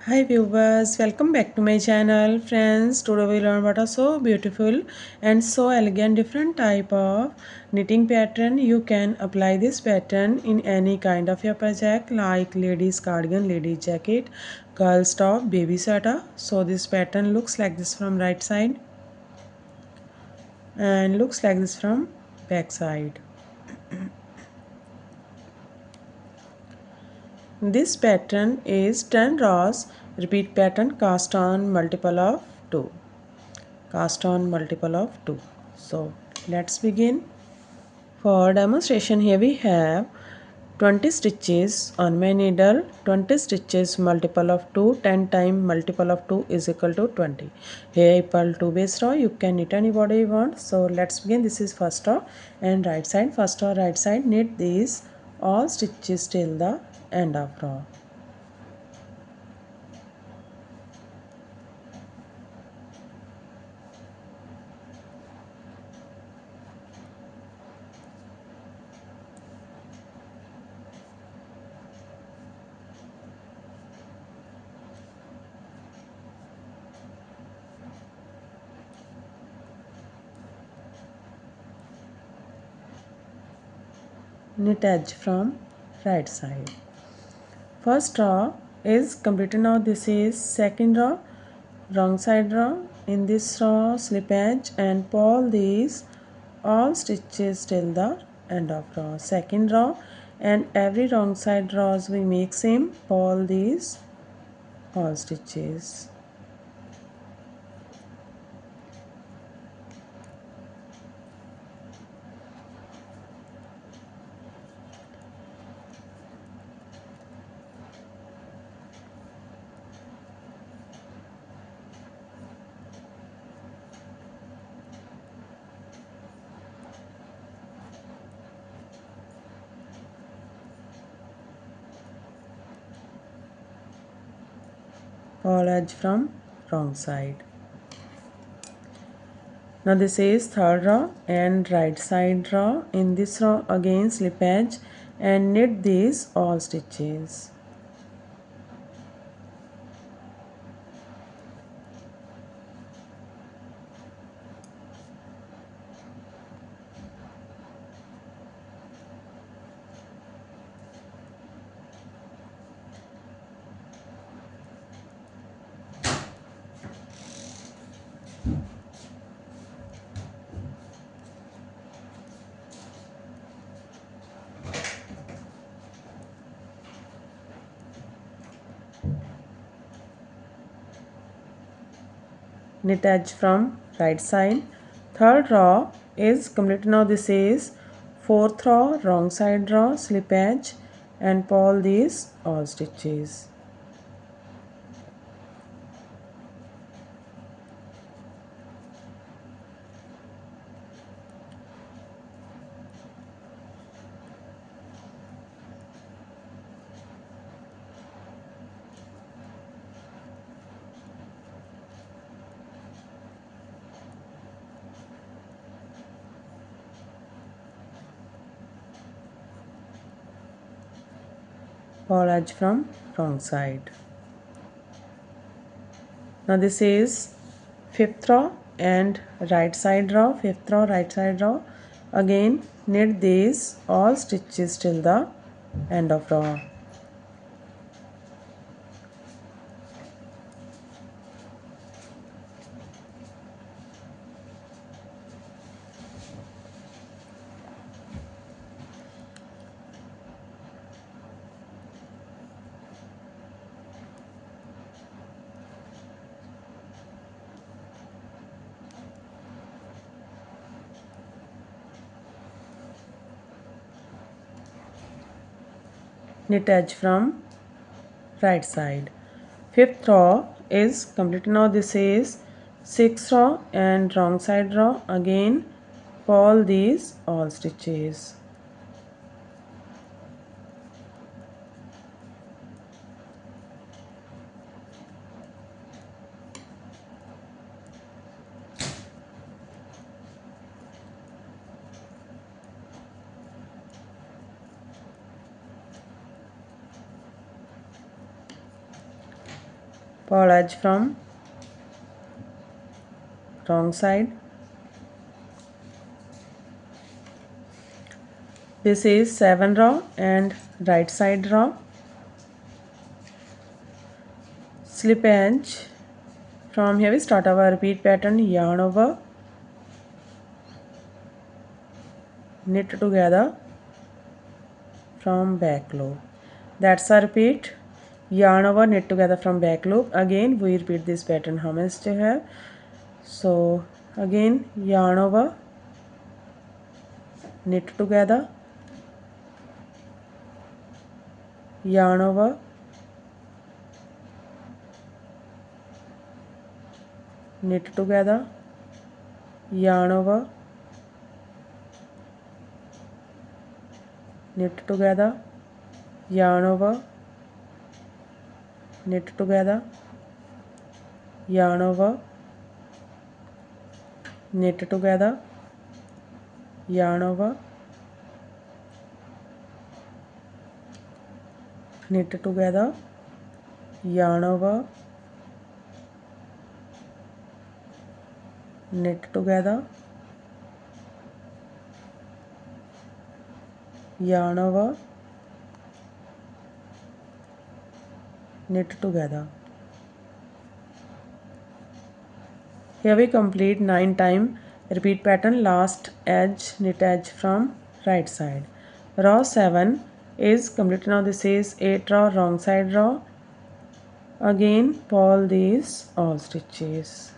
Hi viewers, welcome back to my channel. Friends, today we learn what a so beautiful and so elegant different type of knitting pattern. You can apply this pattern in any kind of your project like ladies cardigan, ladies jacket, girls top, baby sweater. So this pattern looks like this from right side and looks like this from back side. This pattern is 10 rows repeat pattern cast on multiple of 2. Cast on multiple of 2. So let's begin. For demonstration, here we have 20 stitches on my needle. 20 stitches multiple of 2, 10 times multiple of 2 is equal to 20. Here I purl 2 base row. You can knit anybody you want. So let's begin. This is first row and right side. First row right side, knit these all stitches till the end of row. Knit edge from right side. First row is completed. Now this is second row, wrong side row. In this row, slip edge and pull these all stitches till the end of row. Second row, and every wrong side rows we make same, pull these all stitches. Pull edge from wrong side. Now this is third row and right side row. In this row again slip edge and knit these all stitches. Knit edge from right side. Third row is complete. Now this is fourth row, wrong side row, slip edge and pull these all stitches. Pull edge from wrong side. Now this is fifth row and right side row, fifth row, right side row. Again knit these all stitches till the end of row. Knit edge from right side. Fifth row is complete. Now this is sixth row and wrong side row. Again pull these all stitches. purl edge from wrong side. This is 7 row and right side row. Slip edge. From here we start our repeat pattern, yarn over, knit together from back loop. That's a repeat. Yarn over, knit together from back loop. Again we repeat this pattern how much to have. So again yarn over, knit together, yarn over, knit together, yarn over, knit together, yarn over, knit together, yarn over, knit together, yarn over, knit together, yarn over, knit together, yarn over, knit together. Here we complete 9 times repeat pattern, last edge, knit edge from right side. Row 7 is complete. Now this is 8 row, wrong side row. Again purl these all stitches.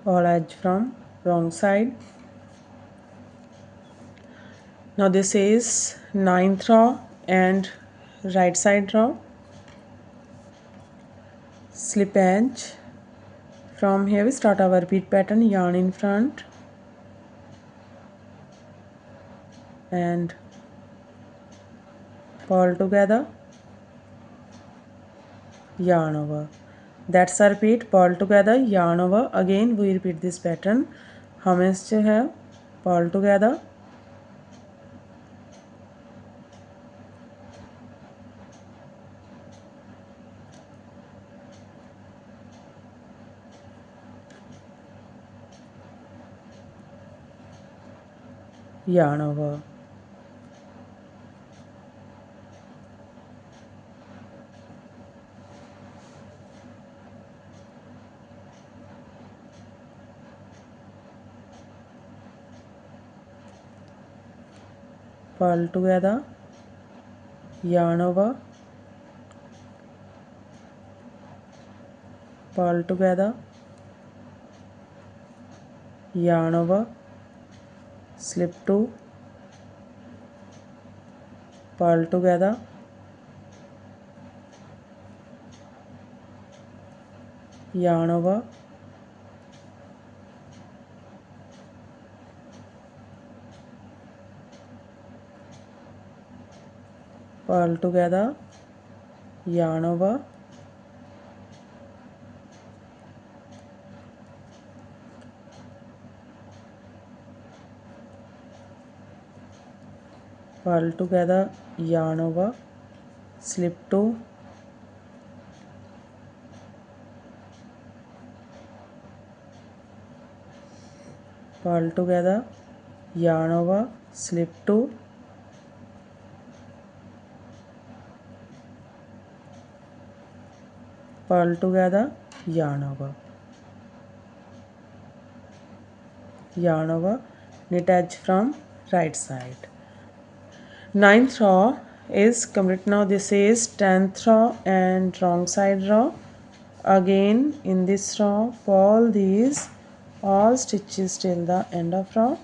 Purl edge from wrong side. Now this is 9th row and right side row. Slip edge. From here we start our repeat pattern, yarn in front and purl together, yarn over. That's a repeat, purl together, yarn over. Again we repeat this pattern. How much to have? Purl together, yarn over. Purl together, yarn over, purl together, yarn over, slip 2, purl together, yarn over, purl together, yarn over, purl together, yarn over, slip 2, purl together, yarn over, slip 2, purl together, yarn over, knit edge from right side. 9th row is complete. Now this is 10th row and wrong side row. Again in this row purl these all stitches till the end of row.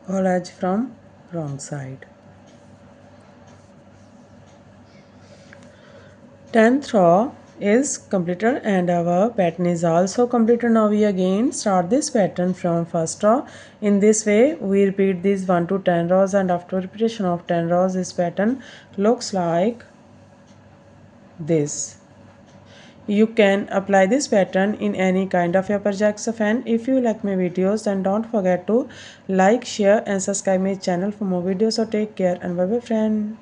whole edge from wrong side. 10th row is completed and our pattern is also completed. Now we again start this pattern from first row. In this way we repeat these 1 to 10 rows, and after repetition of 10 rows this pattern looks like this. You can apply this pattern in any kind of your projects, and if you like my videos then don't forget to like, share and subscribe my channel for more videos. So take care and bye bye friend.